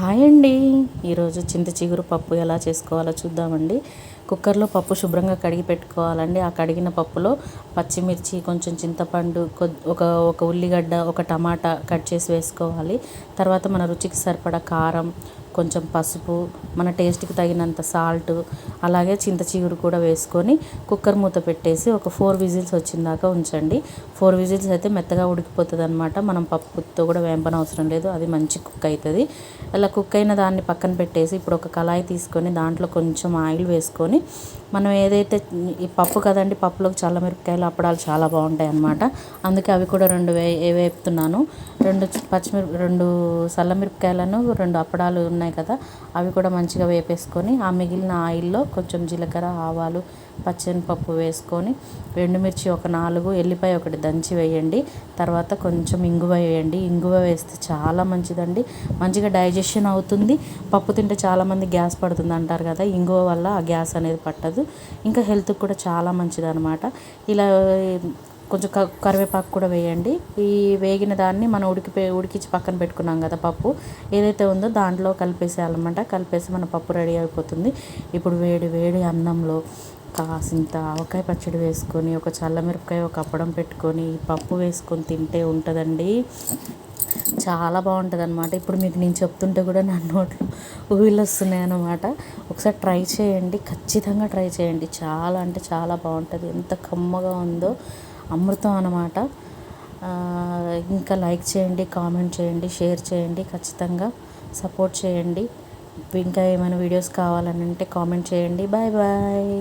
Hi అండి. ఈరోజు చింత చిగురు పప్పు ఎలా చేసుకోవాలో చూద్దామండి. కుక్కర్లో పప్పు శుభ్రంగా కడిగి పెట్టుకోవాలండి. ఆ కడిగిన పప్పులో పచ్చిమిర్చి, కొంచెం చింతపండు, ఒక ఒక ఉల్లిగడ్డ, ఒక టమాటా కట్ చేసి వేసుకోవాలి. తర్వాత మన రుచికి సరిపడా కారం, కొంచెం పసుపు, మన టేస్ట్కి తగినంత సాల్ట్, అలాగే చింత చిగురు కూడా వేసుకొని కుక్కర్ మూత పెట్టేసి ఒక 4 విజిల్స్ వచ్చిందాకా ఉంచండి. 4 విజిల్స్ అయితే మెత్తగా ఉడికిపోతుంది అనమాట. మనం పప్పుతో కూడా వేంపనవసరం లేదు, అది మంచి కుక్ అవుతుంది. అలా కుక్ అయిన దాన్ని పక్కన పెట్టేసి ఇప్పుడు ఒక కళాయి తీసుకొని దాంట్లో కొంచెం ఆయిల్ వేసుకొని మనం ఏదైతే ఈ పప్పు కదండి, పప్పులోకి చల్లమిరపకాయలు అప్పడాలు చాలా బాగుంటాయి అన్నమాట. అందుకే అవి కూడా వేపుతున్నాను. 2 చల్లమిరపకాయలను 2 అప్పడాలు ఉన్నాయి కదా, అవి కూడా మంచిగా వేపేసుకొని ఆ మిగిలిన ఆయిల్లో కొంచెం జీలకర్ర, ఆవాలు, పచ్చెనపప్పు వేసుకొని ఎండుమిర్చి ఒక 4, ఎల్లిపాయ ఒకటి దంచి వేయండి. తర్వాత కొంచెం ఇంగువ వేయండి. ఇంగువ వేస్తే చాలా మంచిదండి, మంచిగా డైజెషన్ అవుతుంది. పప్పు తింటే చాలామంది గ్యాస్ పడుతుంది అంటారు కదా, ఇంగువ వల్ల ఆ గ్యాస్ అనేది పట్టదు. ఇంకా హెల్త్కి కూడా చాలా మంచిది అనమాట. ఇలా కొంచెం కరివేపాకు కూడా వేయండి. ఈ వేగిన దాన్ని మనం ఉడికించి పక్కన పెట్టుకున్నాం కదా పప్పు ఏదైతే ఉందో దాంట్లో కలిపేసేయాలన్నమాట. కలిపేసి మన పప్పు రెడీ అయిపోతుంది. ఇప్పుడు వేడి వేడి అన్నంలో కాసింత ఆవకాయ పచ్చడి వేసుకొని, ఒక చల్లమిరపకాయ, ఒక అప్పడం పెట్టుకొని ఈ పప్పు వేసుకొని తింటే ఉంటుందండి, చాలా బాగుంటుంది అనమాట. ఇప్పుడు మీకు నేను చెప్తుంటే కూడా నా నోట్లో ఊహిలు వస్తున్నాయి అన్నమాట. ఒకసారి ట్రై చేయండి, ఖచ్చితంగా ట్రై చేయండి. చాలా అంటే చాలా బాగుంటుంది. ఎంత కమ్మగా ఉందో, అమృతం అన్నమాట. ఇంకా లైక్ చేయండి, కామెంట్ చేయండి, షేర్ చేయండి, ఖచ్చితంగా సపోర్ట్ చేయండి. ఇంకా ఏమైనా వీడియోస్ కావాలని అంటే కామెంట్ చేయండి. Bye bye.